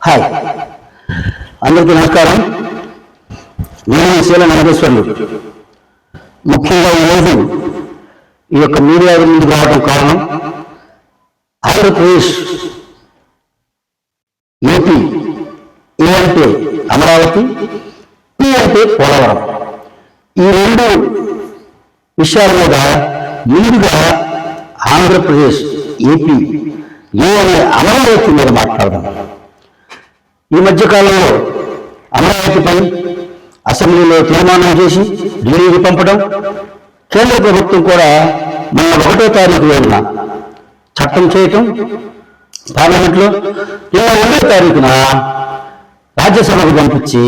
Hi, అందరికీ నమస్కారం. నేను శీల నాగేశ్వర్లు. ముఖ్యంగా ఈరోజు ఈ యొక్క మీడియా ముందుకు రావడం కారణం, ఆంధ్రప్రదేశ్, ఏపీ, ఏ అంటే అమరావతి, పి అంటే పోలవరం, ఈ రెండు విషయాల మీద ముందుగా ఆంధ్రప్రదేశ్, ఏపీ, ఏ అనే అమరావతి మీద మాట్లాడదాం. ఈ మధ్యకాలంలో అమరావతిపై అసెంబ్లీలో తీర్మానం చేసి ఢిల్లీకి పంపడం, కేంద్ర ప్రభుత్వం కూడా మన 1వ తారీఖున చట్టం చేయటం, పార్లమెంట్లో 2వ తారీఖున రాజ్యసభకు పంపించి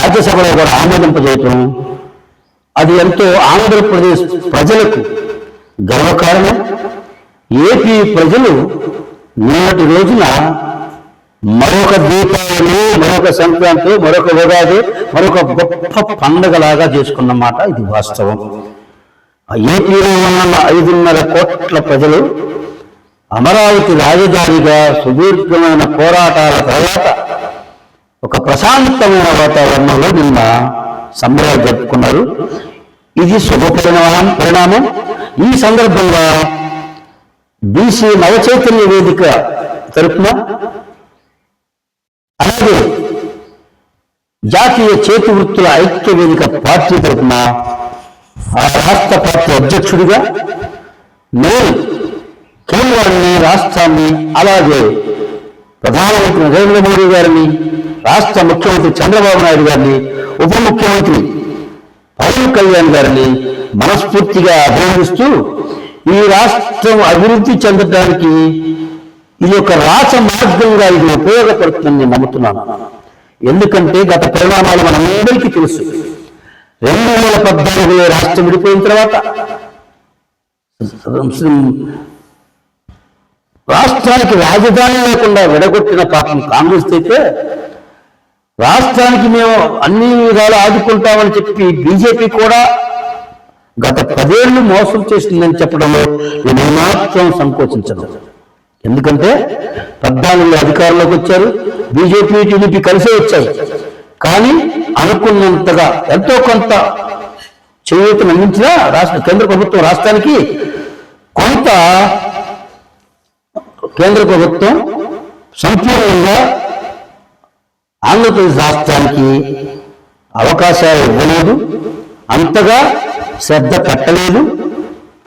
రాజ్యసభలో కూడా ఆమోదింపజేయటం, అది ఎంతో ఆంధ్రప్రదేశ్ ప్రజలకు గర్వకారణం. ఏపీ ప్రజలు నిన్నటి రోజున మరొక దీపావళి, మరొక సంక్రాంతి, మరొక ఉగాది, మరొక గొప్ప పండుగలాగా చేసుకున్నమాట ఇది వాస్తవం. ఏపీలో ఉన్న 5.5 కోట్ల ప్రజలు అమరావతి రాజధానిగా సుదీర్ఘమైన పోరాటాల తర్వాత ఒక ప్రశాంతమైన వాతావరణంలో నిన్న సంబరాలు జరుపుకున్నారు. ఇది శుభ పరిణామం. ఈ సందర్భంగా బీసీ నవచైతన్య వేదిక తరపున, అలాగే జాతీయ చేతి వృత్తుల ఐక్య వేదిక పార్టీ తరఫున ఆ రాష్ట్ర పార్టీ అధ్యక్షుడిగా నేను కేంద్రాన్ని, రాష్ట్రాన్ని, అలాగే ప్రధానమంత్రి నరేంద్ర మోడీ గారిని, రాష్ట్ర ముఖ్యమంత్రి చంద్రబాబు నాయుడు గారిని, ఉప ముఖ్యమంత్రి పవన్ కళ్యాణ్ గారిని మనస్ఫూర్తిగా అభినందిస్తూ, ఈ రాష్ట్రం అభివృద్ధి చెందడానికి ఇది ఒక రాస మార్గంగా ఇది ఉపయోగపడుతుందని నమ్ముతున్నాను. ఎందుకంటే గత పరిణామాలు మనందరికీ తెలుసు. 2014లో రాష్ట్రం విడిపోయిన తర్వాత రాష్ట్రానికి రాజధాని లేకుండా విడగొట్టిన పాపం కాంగ్రెస్ అయితే, రాష్ట్రానికి మేము అన్ని విధాలు ఆదుకుంటామని చెప్పి బీజేపీ కూడా గత 10 ఏళ్ళు మోసం చేసిందని చెప్పడంలో నేను మాత్రం సంకోచించను. ఎందుకంటే 14లో అధికారంలోకి వచ్చారు, బీజేపీ, టీడీపీ కలిసే వచ్చాయి. కానీ అనుకున్నంతగా ఎంతో కొంత చేయూతను అందించిన కేంద్ర ప్రభుత్వం రాష్ట్రానికి, కొంత కేంద్ర ప్రభుత్వం సంపూర్ణంగా ఆంధ్రప్రదేశ్ రాష్ట్రానికి అవకాశాలు ఇవ్వలేదు, అంతగా శ్రద్ధ పెట్టలేదు.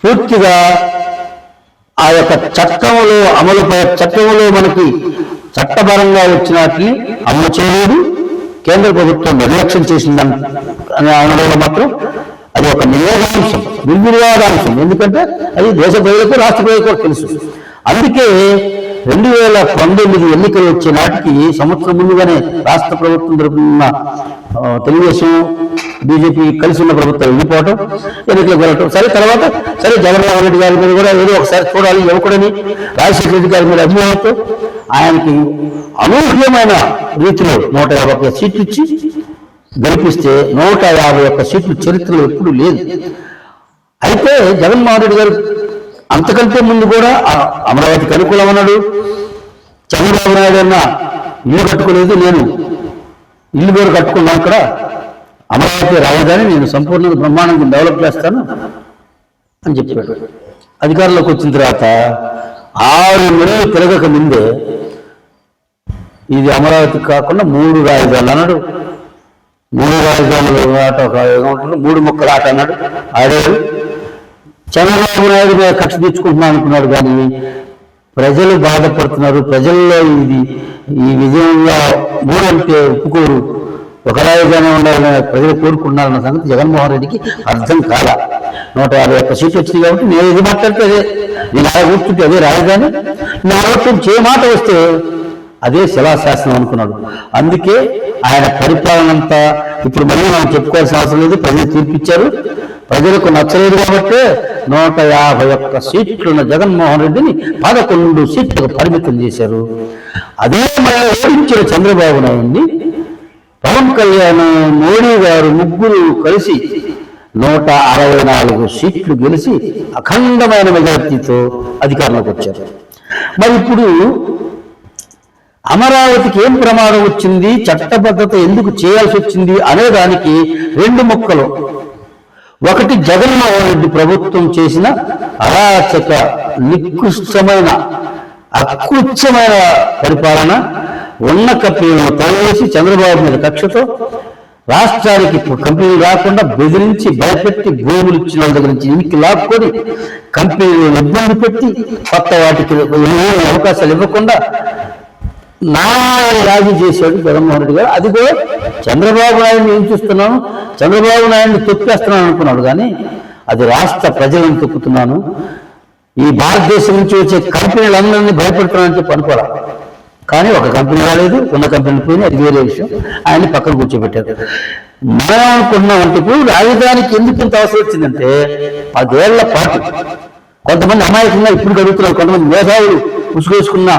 పూర్తిగా ఆ యొక్క చట్టంలో మనకి చట్టపరంగా వచ్చినట్లు అమలు చేయలేదు. కేంద్ర ప్రభుత్వం నిర్లక్ష్యం చేసిందని అనడంలో మాత్రం అది ఒక నిర్వివాదాంశం. ఎందుకంటే అది దేశ ప్రజలకు, రాష్ట్ర ప్రజలకు తెలుసు. అందుకే 2019 ఎన్నికలు వచ్చే నాటికి సంవత్సరం ముందుగానే రాష్ట్ర ప్రభుత్వం తరపున తెలుగుదేశం, బీజేపీ కలిసి ఉన్న ప్రభుత్వం వెళ్ళిపోవటం, ఎన్నికలకు వెళ్ళటం. తర్వాత జగన్మోహన్ రెడ్డి గారి మీద కూడా ఏదో ఒకసారి చూడాలి, యువకుడని రాజశేఖర రెడ్డి గారి మీద అభిమానంతో ఆయనకి అనూహ్యమైన రీతిలో 151 సీట్లు ఇచ్చి గెలిపిస్తే 151 సీట్లు చరిత్రలో ఎప్పుడు లేదు. అయితే జగన్మోహన్ రెడ్డి గారు అంతకంటే ముందు కూడా అమరావతికి అనుకూలం అన్నాడు. చంద్రబాబు నాయుడు అన్న ఇల్లు కట్టుకోలేదు, నేను ఇల్లు కూడా కట్టుకున్నాను, అక్కడ అమరావతి రాజధాని నేను సంపూర్ణంగా బ్రహ్మాండంగా డెవలప్ చేస్తాను అని చెప్పాడు. అధికారంలోకి వచ్చిన తర్వాత 6 నెలలు తిరగక ముందే ఇది అమరావతి కాకుండా 3 రాజధానులు అన్నాడు. 3 రాజధానులు ఆట, 3 ముక్కల ఆట అన్నాడు, ఆడాడు. చంద్రబాబు నాయుడు మీద కక్ష తీర్చుకుంటున్నాను అనుకున్నాడు. కానీ ప్రజలు బాధపడుతున్నారు. ప్రజల్లో ఈ విజయంగా 3 అంటే ఒప్పుకోరు, ఒక రాజధాని ఉండాలని ప్రజలు కోరుకున్నారన్న సంగతి జగన్మోహన్ రెడ్డికి అర్థం కాల. 151 సీట్లు వచ్చింది కాబట్టి నేను ఇది మాట్లాడితే అదే, నేను అలా కూర్చుంటే అదే రాజధాని, నా ఆలోచన ఏ మాట వస్తే అదే శిలాశాసనం అనుకున్నాడు. అందుకే ఆయన పరిపాలన అంతా ఇప్పుడు మళ్ళీ మనం చెప్పుకోవాల్సిన అవసరం లేదు. ప్రజలు తీర్పిచ్చారు. ప్రజలకు నచ్చలేదు కాబట్టి 151 సీట్లున్న జగన్మోహన్ రెడ్డిని 11 సీట్లకు పరిమితం చేశారు. అదే మళ్ళీ ఓడించిన చంద్రబాబు నాయుడిని పవన్ కళ్యాణ్, మోడీ గారు ముగ్గురు కలిసి 164 సీట్లు గెలిచి అఖండమైన మెజార్టీతో అధికారంలోకి వచ్చారు. మరి ఇప్పుడు అమరావతికి ఏం ప్రమాదం వచ్చింది, చట్టబద్ధత ఎందుకు చేయాల్సి వచ్చింది అనే దానికి 2 ముక్కలు. ఒకటి, జగన్మోహన్ రెడ్డి ప్రభుత్వం చేసిన అరాచక నికృష్టమైన అకృత్యమైన పరిపాలన, ఉన్న కంపెనీలను తరవేసి చంద్రబాబు మీద కక్షతో రాష్ట్రానికి కంపెనీలు రాకుండా బెదిరించి భయపెట్టి భూములు ఇచ్చిన వాళ్ళ దగ్గర నుంచి ఇనికి లాక్కొని కంపెనీలను ఇబ్బంది పెట్టి కొత్త వాటికి అవకాశాలు ఇవ్వకుండా రాజీ చేశాడు జగన్మోహన్ రెడ్డి గారు. అది కూడా చంద్రబాబు నాయుడిని ఏం చూస్తున్నాను, చంద్రబాబు నాయుడిని తొక్కేస్తున్నాను అనుకున్నాడు, కానీ అది రాష్ట్ర ప్రజలను తొక్కుతున్నాను, ఈ భారతదేశం నుంచి వచ్చే కంపెనీలందరినీ భయపెడుతున్నానని చెప్పి అనుకోరా. కానీ ఒక కంపెనీ రాలేదు, ఉన్న కంపెనీ పోయినా అది వేరే విషయం. ఆయన్ని పక్కన కూర్చోబెట్టారు. మనం అనుకున్నామంటే ఇప్పుడు రాజధానికి ఎందుకు ఇంత అవసరం వచ్చిందంటే 10 ఏళ్ల పాటు కొంతమంది అమాయకంగా ఇప్పుడు గడుగుతున్నారు, కొంతమంది మేధావులు ఉసుగేసుకున్న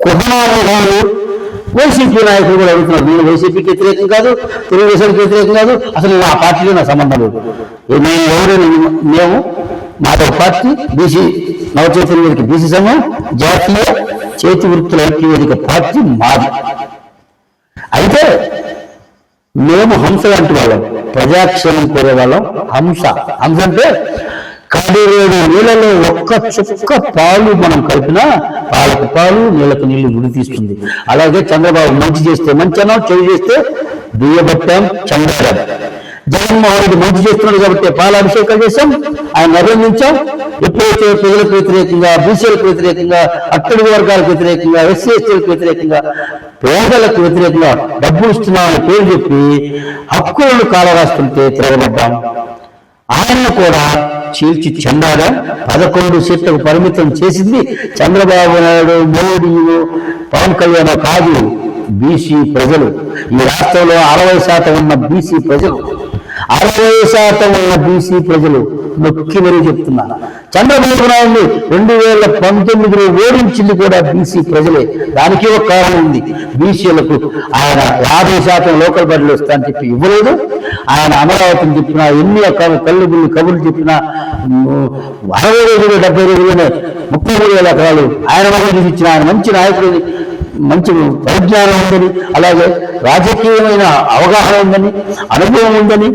కుహనాలు వైసీపీ నాయకులు కూడా అడుగుతున్నారు. నేను వైసీపీకి వ్యతిరేకం కాదు, తెలుగుదేశానికి వ్యతిరేకం కాదు, అసలు నేను ఆ పార్టీలో నా సంబంధం లేదు. నేను ఎవరైనా మేము Madhava party, BC Navachaitanya BC సంఘం, జాతీయ చేతి వృత్తుల ఐక్యవేదిక పార్టీ మాది. అయితే మేము హంస లాంటి వాళ్ళం, ప్రజాక్షేమం కోరే వాళ్ళం. హంస అంటే కడివేడు నీళ్ళలో ఒక్క చుక్క పాలు మనం కలిపినా పాలకు పాలు, నీళ్లకు నీళ్లు గుడి తీస్తుంది. అలాగే చంద్రబాబు మంచి చేస్తే మంచి అన్నాం, చెడు చేస్తే దుయ్యబట్టాం, చంద్రబాబు. జగన్మోహన్ రెడ్డి మంచి చేస్తున్నాడు కాబట్టి పాలాభిషేకాలు చేశాం, ఆయన అభినందించాం. ఎప్పుడైతే ప్రజలకు వ్యతిరేకంగా, బీసీలకు వ్యతిరేకంగా, అట్టడుగు వర్గాలకు వ్యతిరేకంగా, ఎస్సీ ఎస్టీలకు వ్యతిరేకంగా, పేదలకు వ్యతిరేకంగా డబ్బులు ఇస్తున్నామని పేరు చెప్పి హక్కులను కాలరాస్తుంటే తిరగబడ్డాం. ఆయన్ను కూడా చీల్చి చెండాగా 11 సీట్లకు పరిమితం చేసింది చంద్రబాబు నాయుడు, మోడీ, పవన్ కళ్యాణ్ కాదు, బీసీ ప్రజలు. ఈ రాష్ట్రంలో 60% ఉన్న బీసీ ప్రజలు, 60% ఉన్న బీసీ ప్రజలు నొక్కి మరీ చెప్తున్నారు. చంద్రబాబు నాయుడు 2019లో ఓడించింది కూడా బీసీ ప్రజలే. దానికి ఒక కారణం ఉంది. బీసీలకు ఆయన 50% లోకల్ బడ్లు వస్తా అని చెప్పి ఇవ్వలేదు. ఆయన అమరావతిని చెప్పినా, ఎన్ని కళ్ళు బిల్లు కబుర్లు చెప్పినా 60 రోజులు 70 రోజుల్లోనే 33,000 ఎకరాలు ఆయన మగం చూసి ఇచ్చిన ఆయన మంచి నాయకుడిని, మంచి పరిజ్ఞానం ఉందని, అలాగే రాజకీయమైన అవగాహన ఉందని, అనుభవం ఉందని,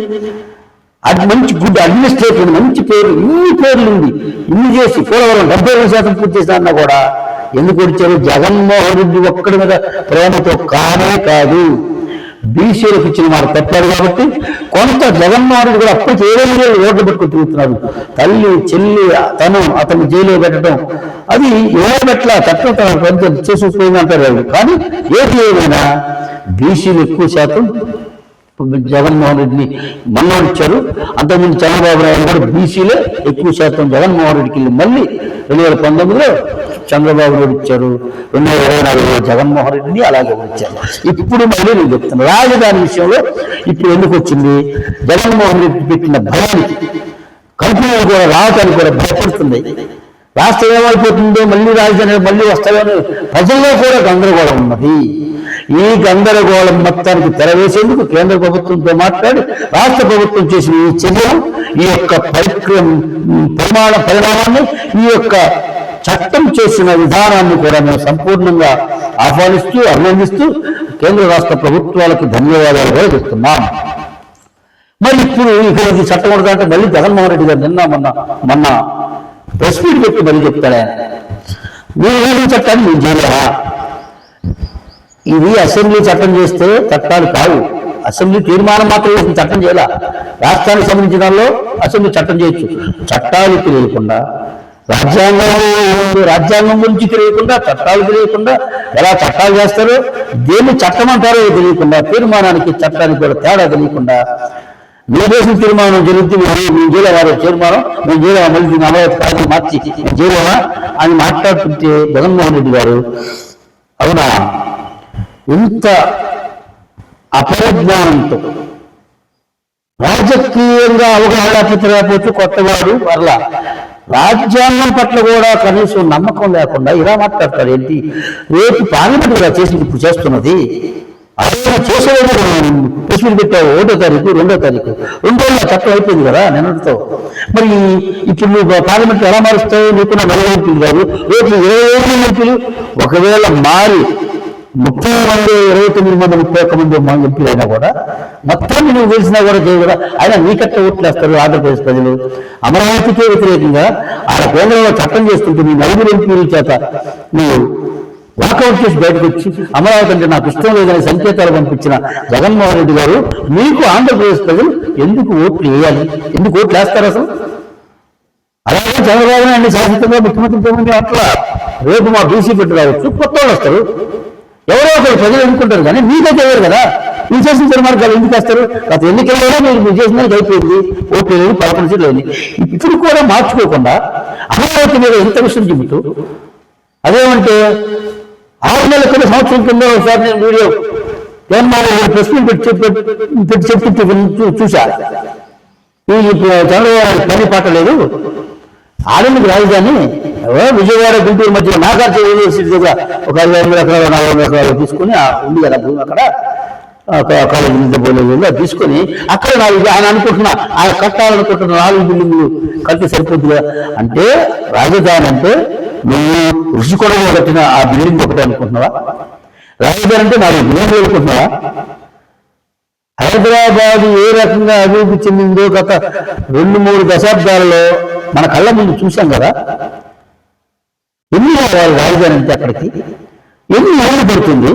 అది మంచి గుడ్ అడ్మినిస్ట్రేటివ్, మంచి పేరు, ఇన్ని పేర్లు ఉంది. ఇన్ని చేసి పోలవరం 72% పూర్తి చేసినా కూడా ఎందుకు వచ్చారు? జగన్మోహన్ రెడ్డి ఒక్కడి మీద ప్రేమతో కానే కాదు, బీసీలకు ఇచ్చిన మాట తప్పారు కాబట్టి కొంత జగన్మోహన్ రెడ్డి కూడా అప్పటికి 7 ఓట్లు పెట్టుకుని తిరుగుతున్నారు. తల్లి, చెల్లి, అతను జైలు పెట్టడం అది ఏమట్లా చట్టం తన ప్రభుత్వం చేసుకుపోయిందంటారు వాళ్ళు. కానీ ఏది ఏమైనా బీసీలు ఎక్కువ శాతం జగన్మోహన్ రెడ్డిని మన్నోడిచ్చారు. అంతకుముందు చంద్రబాబు నాయుడు కూడా బీసీలే ఎక్కువ శాతం జగన్మోహన్ రెడ్డికి వెళ్ళి మళ్ళీ 2019లో చంద్రబాబు నాయుడు ఇచ్చారు, 2024లో జగన్మోహన్ రెడ్డిని అలాగే ఇచ్చారు. ఇప్పుడు మళ్ళీ నేను చెప్తాను, రాజధాని విషయంలో ఇప్పుడు ఎందుకు వచ్చింది? జగన్మోహన్ రెడ్డి పెట్టిన భయానికి కంపెనీలు కూడా రావటానికి కూడా భయపడుతుంది. రాష్ట్రం ఏమైపోతుందో, మళ్ళీ రాజధాని మళ్ళీ వస్తాయని ప్రజల్లో కూడా గందరగోళం ఉన్నది. ఈ గందరగోళం మొత్తానికి తెరవేసేందుకు కేంద్ర ప్రభుత్వంతో మాట్లాడి రాష్ట్ర ప్రభుత్వం చేసిన ఈ చర్యలు, ఈ యొక్క పరిణామాన్ని, ఈ యొక్క చట్టం చేసిన విధానాన్ని కూడా మేము సంపూర్ణంగా ఆహ్వానిస్తూ, అభినందిస్తూ కేంద్ర రాష్ట్ర ప్రభుత్వాలకు ధన్యవాదాలు కూడా చెప్తున్నాం. మరి ఇప్పుడు ఇక్కడ ఈ చట్టం అంటే మళ్ళీ జగన్మోహన్ రెడ్డి గారు మొన్న ప్రెస్ మీట్ పెట్టి మళ్ళీ చెప్తాడు ఆయన, మీరు ఏం చట్టాన్ని మేము చేయలేరా? ఇది అసెంబ్లీ చట్టం చేస్తే చట్టాలు కావు, అసెంబ్లీ తీర్మానం మాత్రం చేసిన చట్టం చేయాల. రాష్ట్రానికి సంబంధించిన దానిలో అసెంబ్లీ చట్టం చేయొచ్చు. చట్టాలు తెలియకుండా, రాజ్యాంగం గురించి తెలియకుండా, చట్టాలు తెలియకుండా ఎలా చట్టాలు చేస్తారో, దేన్ని చట్టం అంటారో తెలియకుండా, తీర్మానానికి చట్టానికి కూడా తేడా తెలియకుండా మీరు చేసిన తీర్మానం జరిగితే మేము చేయలేవారు, తీర్మానం మేము చేయలేవా, మళ్ళీ దీన్ని అమరావతి కాదు మార్చి మేము చేయలేవా అని మాట్లాడుతుంటే జగన్మోహన్ రెడ్డి గారు, అవునా ఇంత అపరిజ్ఞానంతో రాజకీయంగా అవగాహన లేకపోతే కొత్తవాడు మరలా రాజ్యాంగం పట్ల కూడా కనీసం నమ్మకం లేకుండా ఇలా మాట్లాడతాడు ఏంటి? రేపు పార్లమెంట్ ఇలా చేసి ఇప్పుడు చేస్తున్నది, అదే చేసేవాడు ప్రెస్ మీట్ పెట్టావు 1వ తారీఖు 2వ తారీఖు 2 రోజుల చట్టం అయిపోయింది కదా నిన్నటితో. మరి ఇప్పుడు నువ్వు పార్లమెంట్ ఎలా మారుస్తావు? నీకున్న 40 ఎంపీలు కాదు, రేపు 27 ఎంపీలు ఒకవేళ మారి 30 మంది 29 మంది 31 మంది ఎంపీలు అయినా కూడా మొత్తం నువ్వు తెలిసినా కూడా చేయకూడదు. ఆయన నీకట్ట ఓట్లు వేస్తారు ఆంధ్రప్రదేశ్ ప్రజలు. అమరావతికే వ్యతిరేకంగా ఆయన కేంద్రంలో చట్టం చేస్తుంటే నీ 9 ఎంపీల చేత నువ్వు వాకౌట్ చేసి బయటకు వచ్చి అమరావతి అంటే నాకు ఇష్టం లేదని సంకేతాలు పంపించిన జగన్మోహన్ రెడ్డి గారు మీకు ఆంధ్రప్రదేశ్ ప్రజలు ఎందుకు ఓట్లు వేయాలి? ఎందుకు ఓట్లు వేస్తారు అసలు? అలాగే చంద్రబాబు నాయుడు శాశ్వతంగా ముఖ్యమంత్రి అట్లా రేపు మా బీసీ పెట్టి రావచ్చు, కొత్త వాళ్ళు వస్తారు, ఎవరో ఒకరు ప్రజలు ఎన్నుకుంటారు. కానీ మీకైతే ఎవరు కదా, ఈ చేసిన దుర్మార్గాలు ఎందుకు వేస్తారు? గత ఎన్నికల్లో మీరు చేసిన అయిపోయింది, ఓట్లు లేదు, 11 సీట్లు లేదు. ఇప్పుడు కూడా మార్చుకోకుండా అమరావతి మీద ఎంత విషయం చెబుతూ అదేమంటే 6 నెలల కింద సంవత్సరం కింద ఒకసారి నేను వీడియో జగన్మోహన్ ప్రెస్ మీట్ పెట్టి చెప్తూ చూశా. ఈ చంద్రబాబు పని పాట లేదు, ఆడందుకు రాజధాని విజయవాడ గుంటూరు మధ్య నాగార్జున యూనివర్సిటీ దగ్గర ఒక 500 ఎకరాలు 400 ఎకరాలు తీసుకుని ఉంది కదా భూమి, అక్కడ కాలేజీ నిద్రపోలేదు అది తీసుకొని అక్కడ ఆయన అనుకుంటున్నా ఆయన కట్టాలనుకుంటున్న 4 బిల్డింగ్లు కట్టి సరిపోతుంది కదా. అంటే రాజధాని అంటే నువ్వు ఋషికొండలో కట్టిన ఆ బిల్డింగ్ ఒకటి అనుకుంటున్నావా? రాజధాని అంటే 4 బిల్డింగ్లు అనుకుంటున్నావా? హైదరాబాద్ ఏ రకంగా అభివృద్ధి చెందిందో గత 2-3 దశాబ్దాలలో మన కళ్ళ ముందు చూసాం కదా. ఎన్ని రాజధాని అంటే అక్కడికి ఎన్ని ఏళ్ళు పడుతుంది?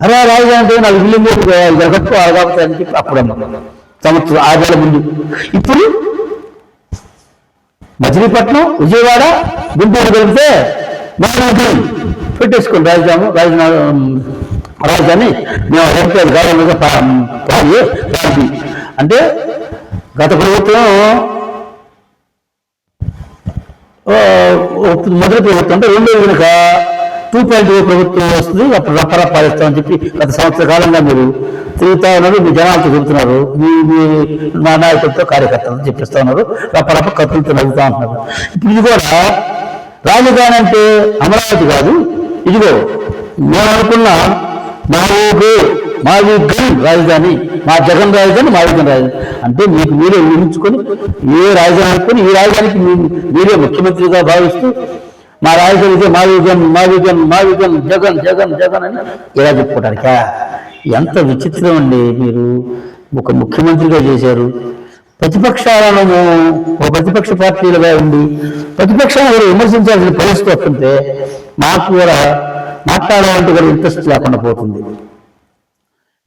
అరే రాజధాని అంటే 4 బిల్డింగ్లు జరగచ్చు అడగవచ్చు అని చెప్పి అప్పుడు సంవత్సరం 6 ఏళ్ల ముందు. ఇప్పుడు మచిలీపట్నం, విజయవాడ, గుంటూరు కలిపితే పెట్టేసుకోండి రాజధాని మేము ఎంపీలు గవర్నర్గా ప్రాంతి. అంటే గత ప్రభుత్వం మొదటి ప్రభుత్వం అంటే 2 కనుక 2.0 ప్రభుత్వం వస్తుంది, అప్పుడు రప్పరప్పాలిస్తామని చెప్పి గత సంవత్సర కాలంగా మీరు తిరుగుతా ఉన్నారు. మీ జనాలతో చెబుతున్నారు, మీ నాయకులతో కార్యకర్తలతో చెప్పిస్తా ఉన్నారు, రప్పరప్ప కత్తులతో నవ్వుతా ఉంటున్నారు. ఇప్పుడు ఇది కూడా రాజధాని అంటే అమరావతి కాదు, ఇదిగో నేను అనుకున్న మాది గన్ రాజధాని, మా జగన్ రాజధాని, మా జగన్ రాజధాని అంటే మీకు మీరే ఊహించుకొని ఏ రాజధాని అనుకుని ఈ రాజధానికి మీరే ముఖ్యమంత్రిగా భావిస్తూ మా రాజధానికి మావిజన్ జగన్ జగన్ జగన్ అని ఇలా చెప్పుకోవటానికా? ఎంత విచిత్రం అండి. మీరు ఒక ముఖ్యమంత్రిగా చేశారు, ప్రతిపక్షాలను ప్రతిపక్ష పార్టీలుగా ఉండి ప్రతిపక్షాలను కూడా విమర్శించాల్సిన పరిస్థితి వస్తుంటే మాకు కూడా మాట్లాడాలంటే కూడా ఇంట్రెస్ట్ లేకుండా పోతుంది.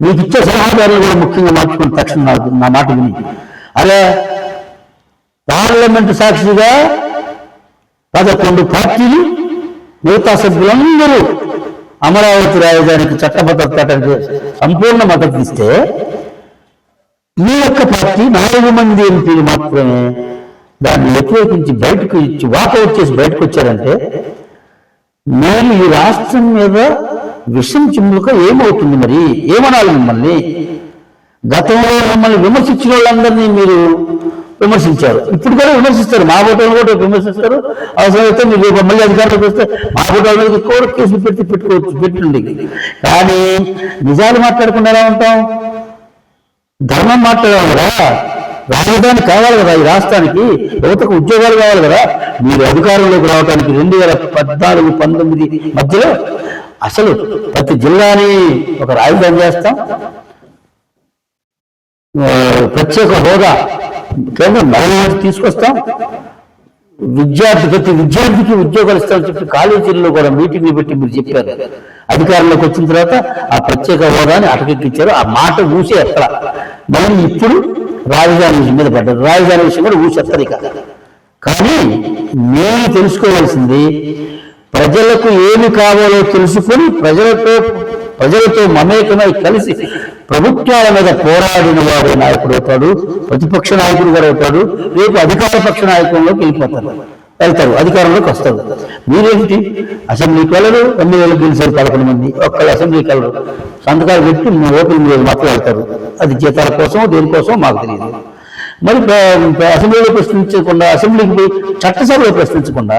మీకు ఇచ్చే సలహాదారులు కూడా ముఖ్యంగా మార్చుకుని తక్షణం నా మాట విని అలా పార్లమెంటు సాక్షిగా 11 పార్టీలు మిగతా సభ్యులందరూ అమరావతి రాజధానికి చట్టబద్ధతకి సంపూర్ణ మద్దతు ఇస్తే మీ యొక్క పార్టీ 4 మంది ఎంపీలు మాత్రమే దాన్ని వ్యతిరేకించి బయటకు ఇచ్చి వాకౌట్ చేసి బయటకు వచ్చారంటే నేను ఈ రాష్ట్రం మీద విషం చిమ్ములుగా ఏమవుతుంది? మరి ఏమనాలి మిమ్మల్ని? గతంలో మిమ్మల్ని విమర్శించిన వాళ్ళందరినీ మీరు విమర్శించారు, ఇప్పుడు కూడా విమర్శిస్తారు, మా ఓటర్లు కూడా విమర్శిస్తారు. అవసరమైతే మీరు మళ్ళీ అధికారంలోకి వస్తే మా ఓటర్ల మీద కూడా కేసులు పెట్టుండి. కానీ నిజాలు మాట్లాడకుండా ఎలా ఉంటాం? ధర్మం మాట్లాడాలి కదా, రాజధాని కావాలి కదా, ఈ రాష్ట్రానికి యువతకు ఉద్యోగాలు కావాలి కదా. మీరు అధికారంలోకి రావడానికి 2014-19 మధ్యలో అసలు ప్రతి జిల్లాని ఒక రాజధాని చేస్తాం, ప్రత్యేక హోదా కేంద్రం మరణానికి తీసుకొస్తాం, ప్రతి విద్యార్థికి ఉద్యోగాలు ఇస్తామని చెప్పి కాలేజీల్లో కూడా మీటింగ్లు పెట్టి మీరు చెప్పారు. అధికారంలోకి వచ్చిన తర్వాత ఆ ప్రత్యేక హోదాని అటకెక్కించారు, ఆ మాట ఊసే ఎక్కడ. మళ్ళీ ఇప్పుడు రాజధాని విషయం మీద పడ్డారు, రాజధాని విషయం కూడా ఊసేస్తారు. ఇక కానీ నేను తెలుసుకోవాల్సింది ప్రజలకు ఏమి కావాలో తెలుసుకొని ప్రజలతో మమేకమై కలిసి ప్రభుత్వాల మీద పోరాడిన వాడు నాయకుడు అవుతాడు, ప్రతిపక్ష నాయకుడు కూడా అవుతాడు, రేపు అధికార పక్ష నాయకుల్లోకి వెళ్తారు, అధికారంలోకి వస్తారు. మీరేంటి అసెంబ్లీకి వెళ్ళరు, ఎమ్మెల్యేలకు గెలిచారు 11 మంది, ఒక్కళ్ళు అసెంబ్లీకి వెళ్ళరు, సంతకాలు పెట్టి ఓపెన్ మీద మాత్రం వెళ్తారు. అది జీతాల కోసం దేనికోసం మాకు తెలియదు. మరి అసెంబ్లీలో ప్రశ్నించకుండా, అసెంబ్లీకి పోయి చట్టసభలో ప్రశ్నించకుండా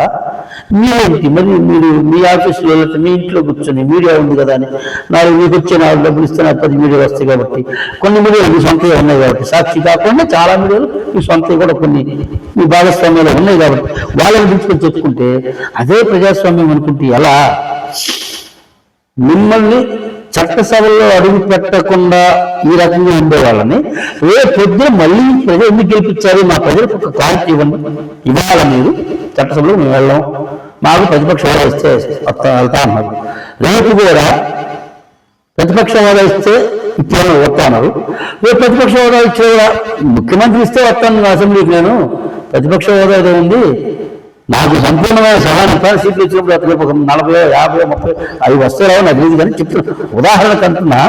మీరేంటి? మరి మీరు మీ ఆఫీసులో వెళ్తే మీ ఇంట్లో కూర్చొని మీడియా ఉంది కదా అని మీకు వచ్చే 4 డబ్బులు ఇస్తే 10 మీడియాలు వస్తాయి కాబట్టి, కొన్ని మీడియాలు మీ సొంతగా ఉన్నాయి కాబట్టి, సాక్షి కాకుండా చాలా మీడియాలు మీ సొంతగా కూడా కొన్ని మీ భాగస్వామ్యాలు ఉన్నాయి కాబట్టి వాళ్ళని పిలుచుకొని చెప్పుకుంటే అదే ప్రజాస్వామ్యం అనుకుంటే ఎలా? మిమ్మల్ని చట్టసభల్లో అడుగు పెట్టకుండా ఈ రకంగా ఉండేవాళ్ళని పొద్దున మళ్ళీ ప్రజలు ఎందుకు గెలిపించారు, మా ప్రజలకు ఒక క్లారిటీ ఇవ్వండి. ఇవాళ మీరు చట్టసభలో మేము వెళ్ళాం, మాకు ప్రతిపక్ష హోదా ఇస్తే వెళ్తా అన్నారు. రేపు కూడా ప్రతిపక్ష హోదా ఇస్తే ఇప్పుడు వస్తా అన్నారు. రేపు ప్రతిపక్ష హోదా ఇచ్చే ముఖ్యమంత్రి ఇస్తే వస్తాను అసెంబ్లీకి, నేను ప్రతిపక్ష హోదా ఏదో ఉంది, నాకు సంపూర్ణమైన సహాయం సీట్లు ఇచ్చినప్పుడు రేపు ఒక 40, 50, 30 అవి వస్తాయో నాకు తెలియదు కానీ చెప్తున్నా, ఉదాహరణకు అంటున్నా.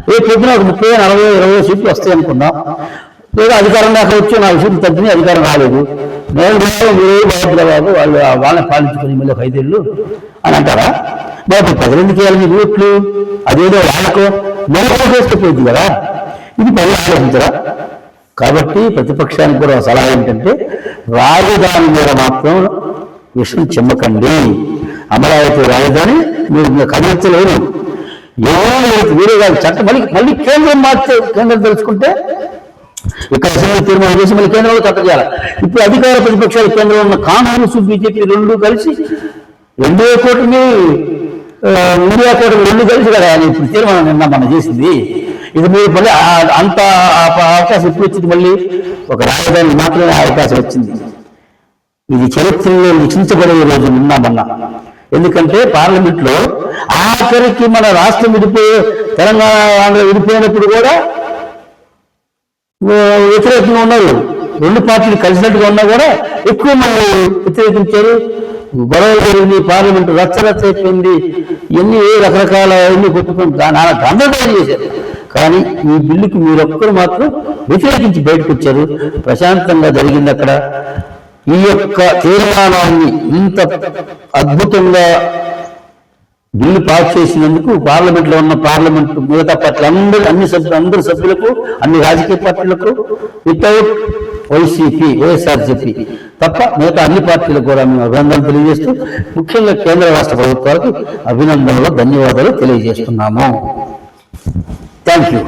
రేపు పొద్దున ఒక 30, 40, 20 సీట్లు వస్తాయి అనుకున్నాం. లేదా అధికారం దాకా వచ్చి 4 సీట్లు తగ్గినాయి, అధికారం రాలేదు. నేను బాబు వాళ్ళని పాలించుకుని మళ్ళీ 5 ఏళ్ళు అని అంటారా? మరి ప్రజలు ఎందుకు వేయాలి మీ ఓట్లు? అదేదో వాళ్ళకో నెలకు వేసుకుపోయింది కదా, ఇది ప్రజలు ఆలోచించరా? కాబట్టి ప్రతిపక్షానికి కూడా సలహా ఏంటంటే, రాజధాని మీద మాత్రం విషయం చెమ్మకండి. అమరావతి రాజధాని మీరు కదిలించలేరు. వీరే కాదు చట్టం మళ్ళీ కేంద్రం మార్చే, కేంద్రం తెలుసుకుంటే ఇక్కడ అసెంబ్లీ తీర్మానం చేసి మళ్ళీ కేంద్రంలో చట్టం చేయాలి. ఇప్పుడు అధికార ప్రతిపక్షాలు కేంద్రంలో ఉన్న కాంగ్రెస్, బీజేపీ రెండు కలిసి ఎన్డీఏ కూటమి, ఇండియా కూటమి రెండు కలిసి కదా ఇప్పుడు తీర్మానం నిన్న మనం చేసింది. ఇది మీరు మళ్ళీ అంత అవకాశం ఇప్పుడు వచ్చింది, మళ్ళీ ఒక రాజధాని మాత్రమే అవకాశం వచ్చింది. ఇది చరిత్రలో లిఖించబడే రోజు నిన్నామన్నా. ఎందుకంటే పార్లమెంట్లో ఆఖరికి మన రాష్ట్రం విడిపోయే, తెలంగాణ ఆంధ్ర విడిపోయినప్పుడు కూడా వ్యతిరేకంగా ఉన్నారు. రెండు పార్టీలు కలిసినట్టుగా ఉన్నా కూడా ఎక్కువ మంది వ్యతిరేకించారు. గొడవలు జరిగింది, పార్లమెంట్ రచ్చరచ్చ అయిపోయింది, ఇవన్నీ రకరకాల ఎన్ని కొట్టుకుని గందరగోళం చేశారు. కానీ ఈ బిల్లుకి మీరొక్కరు మాత్రం వ్యతిరేకించి బయటకు వచ్చారు. ప్రశాంతంగా జరిగింది అక్కడ. ఈ యొక్క తీర్మానాన్ని ఇంత అద్భుతంగా బిల్లు పాస్ చేసినందుకు పార్లమెంట్లో ఉన్న పార్లమెంట్ మిగతా పార్టీలు అందరు సభ్యులకు, అన్ని రాజకీయ పార్టీలకు, వితౌట్ వైఎస్ఆర్సీపీ తప్ప మిగతా అన్ని పార్టీలకు కూడా మేము అభినందనలు తెలియజేస్తూ, ముఖ్యంగా కేంద్ర రాష్ట్ర ప్రభుత్వాలకు అభినందనలు, ధన్యవాదాలు తెలియజేస్తున్నాము. Thank you.